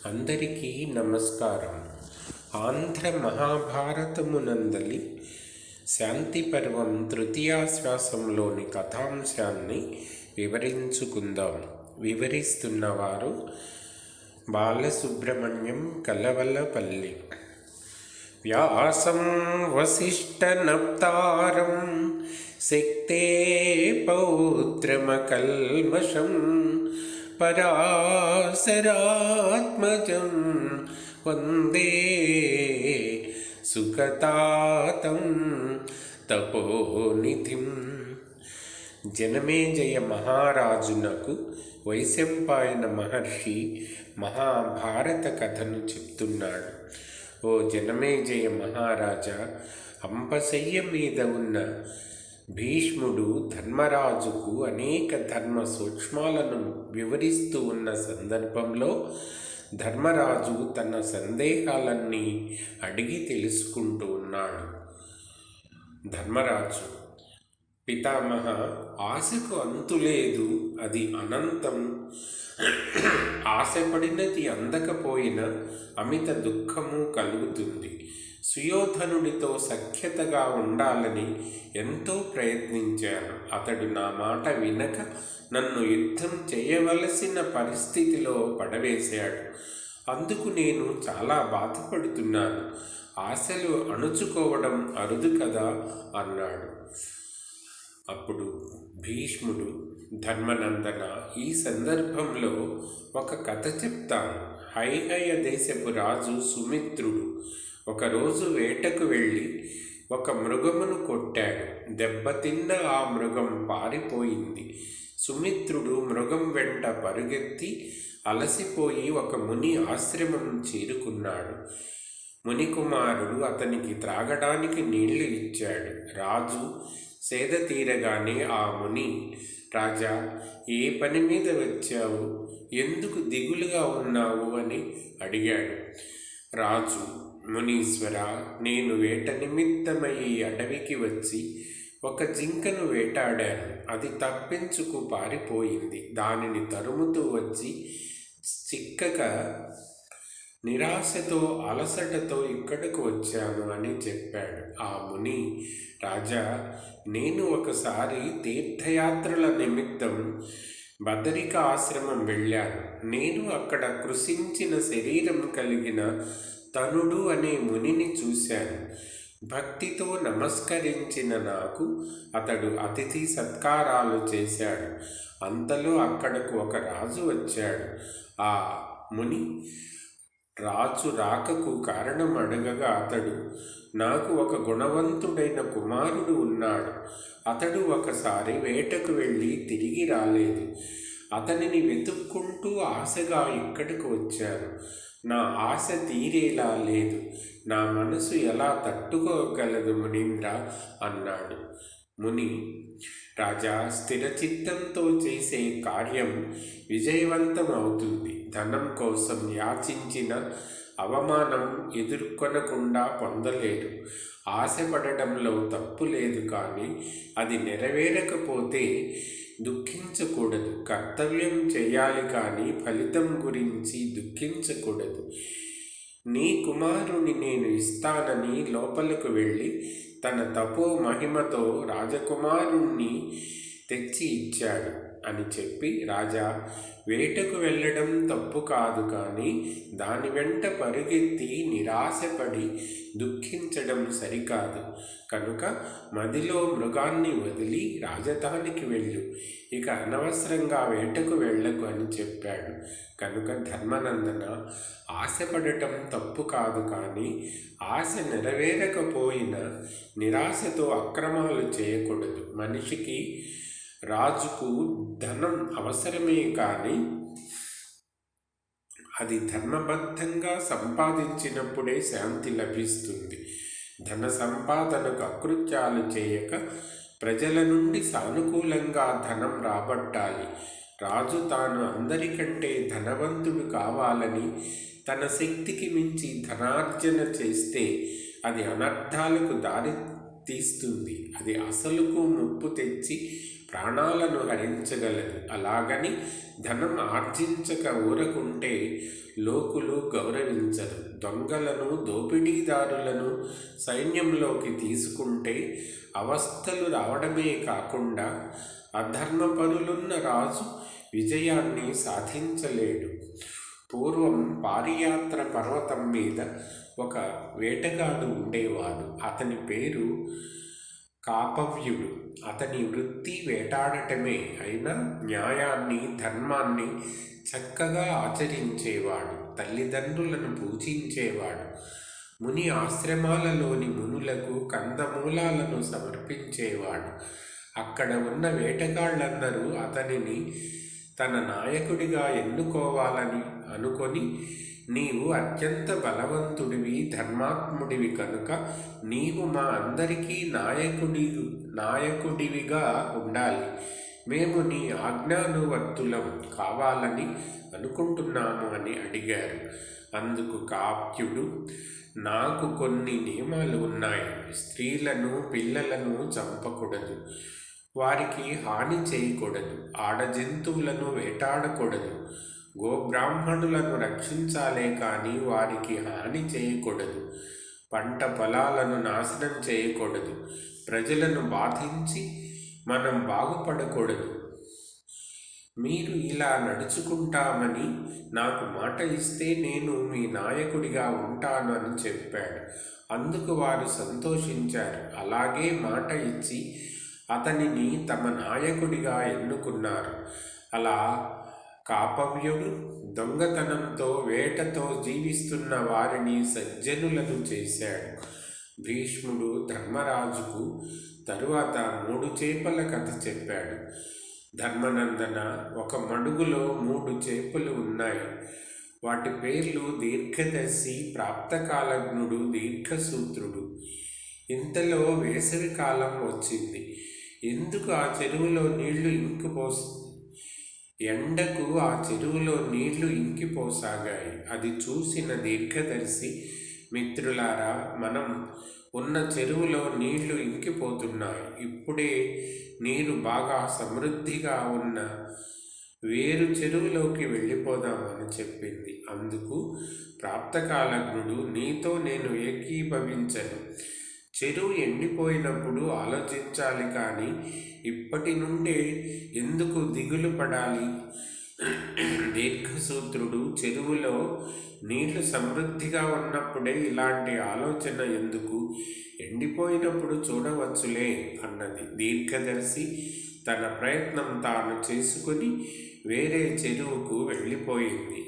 అందరికీ నమస్కారం. ఆంధ్ర మహాభారతమునందలి శాంతి పర్వం తృతీయాశ్వాసంలోని కథాంశాన్ని వివరించుకుందాం. వివరిస్తున్నవారు బాలసుబ్రహ్మణ్యం కలవలపల్లి. వ్యాసం వసిష్ఠనప్తారం శక్తే పౌత్రమకల్మషం పరాశరాత్మజం వందే సుఖతాతం తపోనిధిం. జనమేజయ మహారాజునకు వైశంపాయన మహర్షి మహాభారత కథను చెప్తున్నాడు. ఓ జనమేజయ మహారాజా, అంపశయ్య మీద ఉన్న భీష్ముడు ధర్మరాజుకు అనేక ధర్మ సూక్ష్మాలను వివరిస్తూ ఉన్న సందర్భంలో ధర్మరాజు తన సందేహాలన్నీ అడిగి తెలుసుకుంటూ ఉన్నాడు. ధర్మరాజు: పితామహ, ఆశకు అంతులేదు, అది అనంతం. ఆశపడినది అందకపోయిన అమిత దుఃఖము కలుగుతుంది. సుయోధనుడితో సఖ్యతగా ఉండాలని ఎంతో ప్రయత్నించాను. అతడు నా మాట వినక నన్ను యుద్ధం చేయవలసిన పరిస్థితిలో పడవేశాడు. అందుకు నేను చాలా బాధపడుతున్నాను. ఆశలు అణుచుకోవడం అరుదు కదా అన్నాడు. అప్పుడు భీష్ముడు: ధర్మనందన, ఈ సందర్భంలో ఒక కథ చెప్తాను. హైహయ దేశపు రాజు సుమిత్రుడు ఒకరోజు వేటకు వెళ్ళి ఒక మృగమును కొట్టాడు. దెబ్బతిన్న ఆ మృగం పారిపోయింది. సుమిత్రుడు మృగం వెంట పరుగెత్తి అలసిపోయి ఒక ముని ఆశ్రమం చేరుకున్నాడు. మునికుమారుడు అతనికి త్రాగడానికి నీళ్లు ఇచ్చాడు. రాజు సేద తీరగానే ఆ ముని: రాజా, ఏ పని మీద వచ్చావు? ఎందుకు దిగులుగా ఉన్నావు అని అడిగాడు. రాజు: మునీశ్వర, నేను వేట నిమిత్తమై ఈ అడవికి వచ్చి ఒక జింకను వేటాడాను. అది తప్పించుకు పారిపోయింది. దానిని తరుముతూ వచ్చి చిక్కక నిరాశతో అలసటతో ఇక్కడకు వచ్చాను అని చెప్పాడు. ఆ ముని: రాజా, నేను ఒకసారి తీర్థయాత్రల నిమిత్తం బదరిక ఆశ్రమం వెళ్ళాను. నేను అక్కడ కృషించిన శరీరం కలిగిన తనుడు అనే మునిని చూశాను. భక్తితో నమస్కరించిన నాకు అతడు అతిథి సత్కారాలు చేశాడు. అంతలో అక్కడకు ఒక రాజు వచ్చాడు. ఆ ముని రాజు రాకకు కారణం అడగగా అతడు: నాకు ఒక గుణవంతుడైన కుమారుడు ఉన్నాడు. అతడు ఒకసారి వేటకు వెళ్ళి తిరిగి రాలేదు. అతనిని వెతుక్కుంటూ ఆశగా ఇక్కడికి వచ్చాను. నా ఆశ తీరేలా లేదు. నా మనసు ఎలా తట్టుకోగలదు మునీంద్ర అన్నాడు. ముని: రాజా, స్థిరచిత్తంతో చేసే కార్యం విజయవంతం అవుతుంది. ధనం కోసం యాచించిన అవమానం ఎదుర్కొనకుండా పొందలేరు. ఆశపడడంలో తప్పు లేదు, కానీ అది నెరవేరకపోతే దుఃఖించకూడదు. కర్తవ్యం చేయాలి, కానీ ఫలితం గురించి దుఃఖించకూడదు. నీ కుమారుని నేను ఇస్తానని లోపలకు వెళ్ళి తన తపో మహిమతో రాజకుమారుణ్ణి తెచ్చి ఇచ్చాడు అని చెప్పి, రాజా, వేటకు వెళ్ళడం తప్పు కాదు, కానీ దాని వెంట పరుగెత్తి నిరాశపడి దుఃఖించడం సరికాదు. కనుక మదిలో మృగాన్ని వదిలి రాజధానికి వెళ్ళు. ఇక అనవసరంగా వేటకు వెళ్ళకు అని చెప్పాడు. కనుక ధర్మనందన, ఆశపడటం తప్పు కాదు, కానీ ఆశ నెరవేరకపోయినా నిరాశతో అక్రమాలు చేయకూడదు. మనిషికి, రాజుకు ధనం అవసరమే, కానీ అది ధర్మబద్ధంగా సంపాదించినప్పుడే శాంతి లభిస్తుంది. ధన సంపాదనకు అకృత్యాలు చేయక ప్రజల నుండి సానుకూలంగా ధనం రాబట్టాలి. రాజు తాను అందరికంటే ధనవంతుడు కావాలని తన శక్తికి మించి ధనార్జన చేస్తే అది అనర్థాలకు దారి తీస్తుంది. అది అసలుకు ముప్పు తెచ్చి ప్రాణాలను హరించగలదు. అలాగని ధనం ఆర్జించక ఊరకుంటే లోకులు గౌరవించరు. దొంగలను, దోపిడీదారులను సైన్యంలోకి తీసుకుంటే అవస్థలు రావడమే కాకుండా అధర్మపరులున్న రాజు విజయాన్ని సాధించలేడు. పూర్వం పారియాత్ర పర్వతం మీద ఒక వేటగాడు ఉండేవాడు. అతని పేరు కాపవ్యుడు. అతని వృత్తి వేటాడటమే అయినా న్యాయాన్ని, ధర్మాన్ని చక్కగా ఆచరించేవాడు. తల్లిదండ్రులను పూజించేవాడు. ముని ఆశ్రమాలలోని మునులకు కందమూలాలను సమర్పించేవాడు. అక్కడ ఉన్న వేటగాళ్ళందరూ అతనిని తన నాయకుడిగా ఎన్నుకోవాలని అనుకొని, నీవు అత్యంత బలవంతుడివి, ధర్మాత్ముడివి కనుక నీవు మా అందరికీ నాయకుడివిగా ఉండాలి. మేము నీ ఆజ్ఞానువర్తులం కావాలని అనుకుంటున్నాము అని అడిగారు. అందుకు కాప్యుడు, నాకు కొన్ని నియమాలు ఉన్నాయి. స్త్రీలను, పిల్లలను చంపకూడదు, వారికి హాని చేయకూడదు, ఆడ జంతువులను వేటాడకూడదు, గోబ్రాహ్మణులను రక్షించాలే కానీ వారికి హాని చేయకూడదు, పంట పొలాలను నాశనం చేయకూడదు, ప్రజలను బాధించి మనం బాగుపడకూడదు. మీరు ఇలా నడుచుకుంటామని నాకు మాట ఇస్తే నేను మీ నాయకుడిగా ఉంటాను అని చెప్పాడు. అందుకు వారు సంతోషించారు. అలాగే మాట ఇచ్చి అతనిని తమ నాయకుడిగా ఎన్నుకున్నారు. అలా కాపవ్యుడు దొంగతనంతో, వేటతో జీవిస్తున్న వారిని సజ్జనులను చేశాడు. భీష్ముడు ధర్మరాజుకు తరువాత 3 చేపల కథ చెప్పాడు. ధర్మనందన, ఒక మడుగులో 3 చేపలు ఉన్నాయి. వాటి పేర్లు దీర్ఘదర్శి, ప్రాప్తకాలజ్ఞుడు, దీర్ఘసూత్రుడు. ఇంతలో వేసవి కాలం వచ్చింది. ఎందుకు ఆ చెరువులో నీళ్లు ఎండకు ఆ చెరువులో నీళ్లు ఇంకిపోసాగాయి. అది చూసిన దీర్ఘదర్శి, మిత్రులారా, మనం ఉన్న చెరువులో నీళ్లు ఇంకిపోతున్నాయి. ఇప్పుడే నీరు బాగా సమృద్ధిగా ఉన్న వేరు చెరువులోకి వెళ్ళిపోదామని చెప్పింది. అందుకు ప్రాప్తకాలజ్ఞుడు, నీతో నేను ఏకీభవించను. చెరువు ఎండిపోయినప్పుడు ఆలోచించాలి కానీ ఇప్పటి నుండే ఎందుకు దిగులు పడాలి? దీర్ఘసూత్రుడు, చెరువులో నీళ్లు సమృద్ధిగా ఉన్నప్పుడే ఇలాంటి ఆలోచన ఎందుకు? ఎండిపోయినప్పుడు చూడవచ్చులే అన్నది. దీర్ఘదర్శి తన ప్రయత్నం తాను చేసుకుని వేరే చెరువుకు వెళ్ళిపోయింది.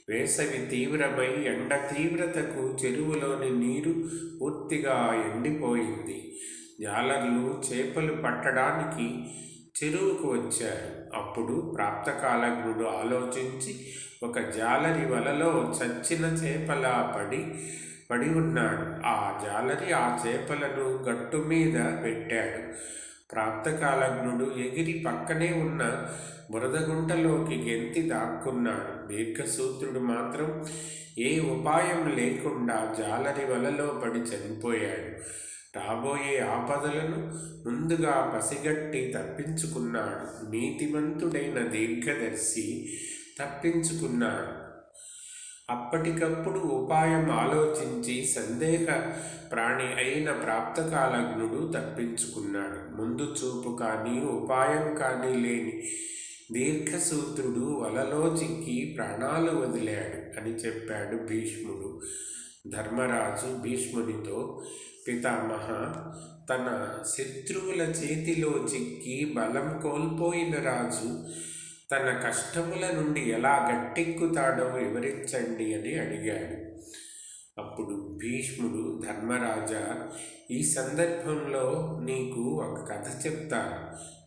వేసవి తీవ్రమై ఎండ తీవ్రతకు చెరువులోని నీరు పూర్తిగా ఎండిపోయింది. జాలర్లు చేపలు పట్టడానికి చెరువుకు వచ్చారు. అప్పుడు ప్రాప్తకాలజ్ఞుడు ఆలోచించి ఒక జాలరి వలలో చచ్చిన చేపలా పడి ఉన్నాడు. ఆ జాలరి ఆ చేపలను గట్టు మీద పెట్టాడు. ప్రాప్తకాలజ్ఞుడు ఎగిరి పక్కనే ఉన్న బురదగుంటలోకి గెంతి దాక్కున్నాడు. దీర్ఘసూత్రుడు మాత్రం ఏ ఉపాయం లేకుండా జాలరి వలలో పడి చనిపోయాడు. రాబోయే ఆపదలను ముందుగా పసిగట్టి తప్పించుకున్నాడు. నీతిమంతుడైన దీర్ఘదర్శి తప్పించుకున్నాడు. అప్పటికప్పుడు ఉపాయం ఆలోచించి సందేహ ప్రాణి అయిన ప్రాప్తకాలజ్ఞుడు తప్పించుకున్నాడు. ముందు చూపు కానీ ఉపాయం కానీ లేని దీర్ఘసూత్రుడు వలలో చిక్కి ప్రాణాలు వదిలాడు అని చెప్పాడు భీష్ముడు. ధర్మరాజు భీష్మునితో, పితామహ, తన శత్రువుల చేతిలో చిక్కి బలం కోల్పోయిన రాజు తన కష్టముల నుండి ఎలా గట్టెక్కుతాడో వివరించండి అని అడిగాడు. అప్పుడు భీష్ముడు, ధర్మరాజా, ఈ సందర్భంలో నీకు ఒక కథ చెప్తాను,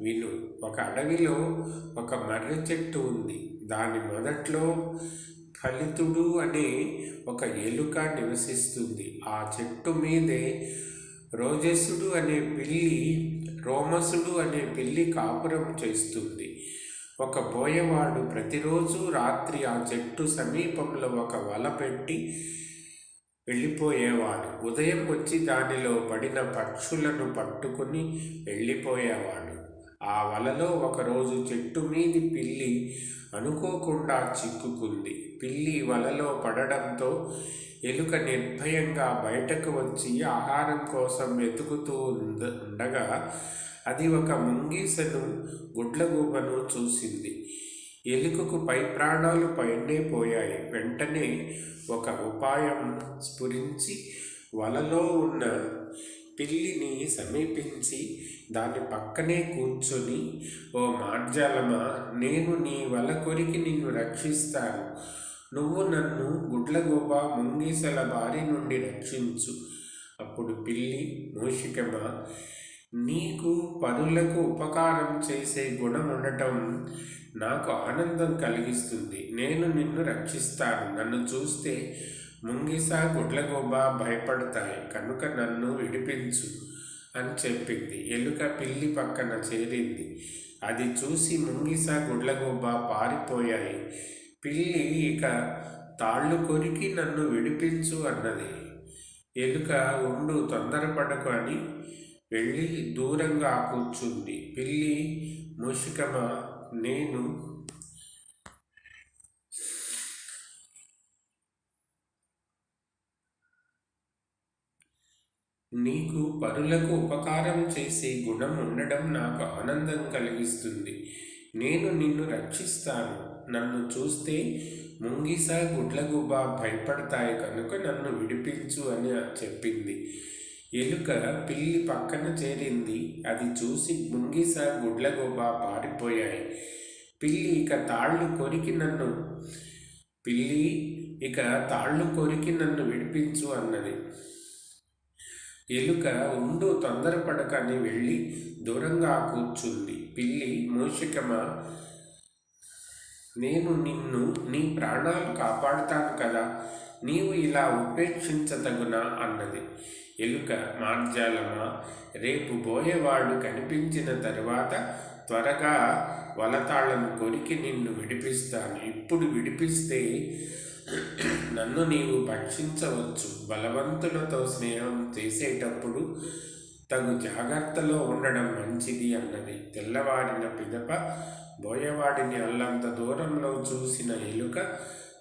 విను. ఒక అడవిలో ఒక మర్రి చెట్టు ఉంది. దాని మొదట్లో ఫలితుడు అనే ఒక ఎలుక నివసిస్తుంది. ఆ చెట్టు మీదే రోమసుడు అనే పిల్లి కాపురం చేస్తుంది. ఒక బోయవాడు ప్రతిరోజు రాత్రి ఆ చెట్టు సమీపంలో ఒక వల పెట్టి వెళ్ళిపోయేవాడు. ఉదయం వచ్చి దానిలో పడిన పక్షులను పట్టుకుని వెళ్ళిపోయేవాడు. ఆ వలలో ఒకరోజు చెట్టు మీది పిల్లి అనుకోకుండా చిక్కుకుంది. పిల్లి వలలో పడడంతో ఎలుక నిర్భయంగా బయటకు వచ్చి ఆహారం కోసం వెతుకుతూ ఉండగా అది ఒక ముంగీసను గుడ్లగూబను చూసింది. ఎలుకకు పై ప్రాణాలు పైనే పోయాయి. వెంటనే ఒక ఉపాయం స్ఫురించి వలలో ఉన్న పిల్లిని సమీపించి దాని పక్కనే కూర్చొని, ఓ మార్జాలమా, నేను నీ వల కొరికి నిన్ను రక్షిస్తాను. నువ్వు నన్ను గుడ్లగూబ ముంగీసల బారి నుండి రక్షించు. అప్పుడు పిల్లి, మూషికమా, నీకు పరులకు ఉపకారం చేసే గుణం ఉండటం నాకు ఆనందం కలిగిస్తుంది. నేను నిన్ను రక్షిస్తాను. నన్ను చూస్తే ముంగిస గుడ్లగూబ భయపడతాయి కనుక నన్ను విడిపించు అని చెప్పింది. ఎలుక పిల్లి పక్కన చేరింది. అది చూసి ముంగిస గుడ్లగూబ పారిపోయాయి. పిల్లి ఇక తాళ్ళు కొరికి నన్ను విడిపించు అన్నది. ఎలుక ఉండు, తొందరపడకు అని వెళ్ళి దూరంగా కూర్చుంది. పిల్లి, మూషికమా, నేను నీకు పరులకు ఉపకారం చేసే గుణం ఉండడం నాకు ఆనందం కలిగిస్తుంది. నేను నిన్ను రక్షిస్తాను. నన్ను చూస్తే ముంగిస గుడ్లగూబ భయపడతాయి కనుక నన్ను విడిపించు అని చెప్పింది. ఎలుక పిల్లి పక్కన చేరింది. అది చూసి ముంగిస గుడ్లగూబ పారిపోయాయి. పిల్లి ఇక తాళ్ళు కొరికి నన్ను విడిపించు అన్నది. ఎలుక ఉండు, తొందరపడకని వెళ్ళి దూరంగా కూర్చుంది. పిల్లి, మూషికమా, నేను నిన్ను నీ ప్రాణాలు కాపాడుతాను కదా, నీవు ఇలా ఉపేక్షించతగునా అన్నది. ఎలుక, మార్జాలమా, రేపు బోయేవాడు కనిపించిన తరువాత త్వరగా వలతాళ్లను కొరికి నిన్ను విడిపిస్తాను. ఇప్పుడు విడిపిస్తే నన్ను నీవు భక్షించవచ్చు. బలవంతులతో స్నేహం చేసేటప్పుడు తగు జాగ్రత్తలో ఉండడం మంచిది అన్నది. తెల్లవారిన పిదప బోయవాడిని అల్లంత దూరంలో చూసిన ఎలుక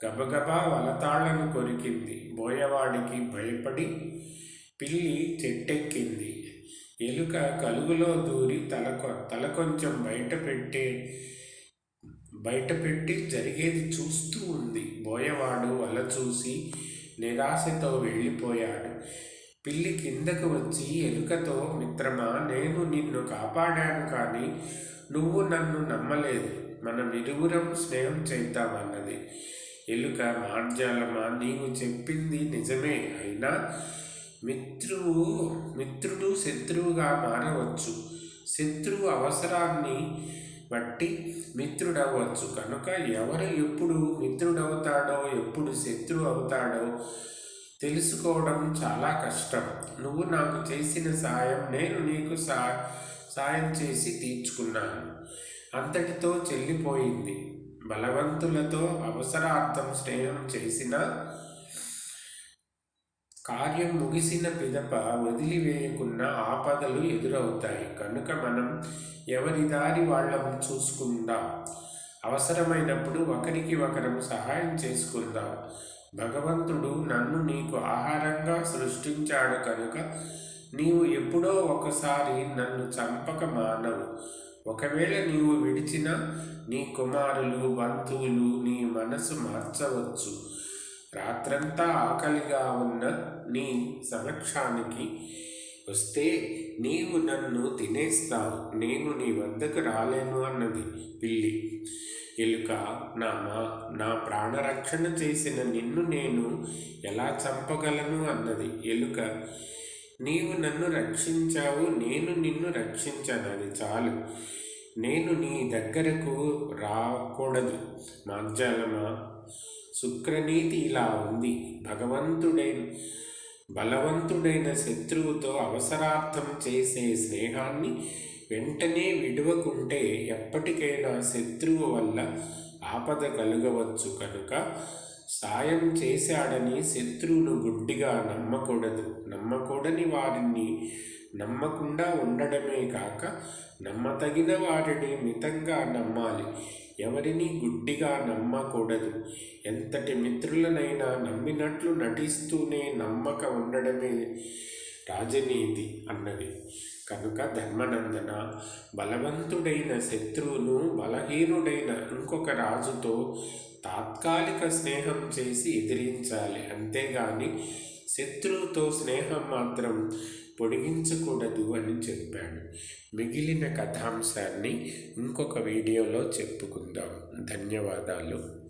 గబగబా వలతాళ్లను కొరికింది. బోయవాడికి భయపడి పిల్లి చెట్టెక్కింది. ఎలుక కలుగులో దూరి తల కొంచెం బయటపెట్టి జరిగేది చూస్తూ ఉంది. బోయవాడు వల చూసి నిరాశతో వెళ్ళిపోయాడు. పిల్లి కిందకు వచ్చి ఎలుకతో, మిత్రమా, నేను నిన్ను కాపాడాను కానీ నువ్వు నన్ను నమ్మలేదు. మనమిరువురం స్నేహం చేద్దామన్నది. ఎలుక, మార్జాలమా, నీవు చెప్పింది నిజమే. అయినా మిత్రుడు శత్రువుగా మారవచ్చు. శత్రువు అవసరాన్ని బట్టి మిత్రుడవచ్చు. కనుక ఎవరు ఎప్పుడు మిత్రుడవుతాడో ఎప్పుడు శత్రువు అవుతాడో తెలుసుకోవడం చాలా కష్టం. నువ్వు నాకు చేసిన సాయం నేను నీకు సాయం చేసి తీర్చుకున్నాను. అంతటితో చెల్లిపోయింది. బలవంతులతో అవసరార్థం స్నేహం చేసినా కార్యం ముగిసిన పిదప వదిలివేయకున్న ఆపదలు ఎదురవుతాయి. కనుక మనం ఎవరి దారి వాళ్ళం చూసుకుందాం. అవసరమైనప్పుడు ఒకరికి ఒకరం సహాయం చేసుకుందాం. భగవంతుడు నన్ను నీకు ఆహారంగా సృష్టించాడు కనుక నీవు ఎప్పుడో ఒకసారి నన్ను చంపక మానవు. ఒకవేళ నీవు విడిచిన నీ కుమారులు, బంధువులు నీ మనసు మార్చవచ్చు. రాత్రంతా ఆకలిగా ఉన్న నీ సమక్షానికి వస్తే నీవు నన్ను తినేస్తావు. నేను నీ వద్దకు రాలేను అన్నది పిల్లి. ఎలుక, నా ప్రాణరక్షణ చేసిన నిన్ను నేను ఎలా చంపగలను అన్నది. ఎలుక, నీవు నన్ను రక్షించావు, నేను నిన్ను రక్షించాను, అది చాలు. నేను నీ దగ్గరకు రాకూడదు. మార్జాలమా, శుక్రనీతి ఇలా ఉంది. బలవంతుడైన శత్రువుతో అవసరార్థం చేసే స్నేహాన్ని వెంటనే విడవకుంటే ఎప్పటికైనా శత్రువు వల్ల ఆపద కలగవచ్చు. కనుక సాయం చేశాడని శత్రువును గుడ్డిగా నమ్మకూడదు. నమ్మకూడని వారిని నమ్మకుండా ఉండడమే కాక నమ్మతగిన వారిని మితంగా నమ్మాలి. ఎవరిని గుడ్డిగా నమ్మకూడదు. ఎంతటి మిత్రులనైనా నమ్మినట్లు నటిస్తూనే నమ్మక ఉండడమే రాజనీతి అన్నది. కనుక ధర్మనందన, బలవంతుడైన శత్రువును బలహీనుడైన ఇంకొక రాజుతో తాత్కాలిక స్నేహం చేసి ఎదిరించాలి. అంతేగాని శత్రువుతో స్నేహం మాత్రం పొడిగించకూడదు అని చెప్పాడు. మిగిలిన కథాంశాన్ని ఇంకొక వీడియోలో చెప్పుకుందాం. ధన్యవాదాలు.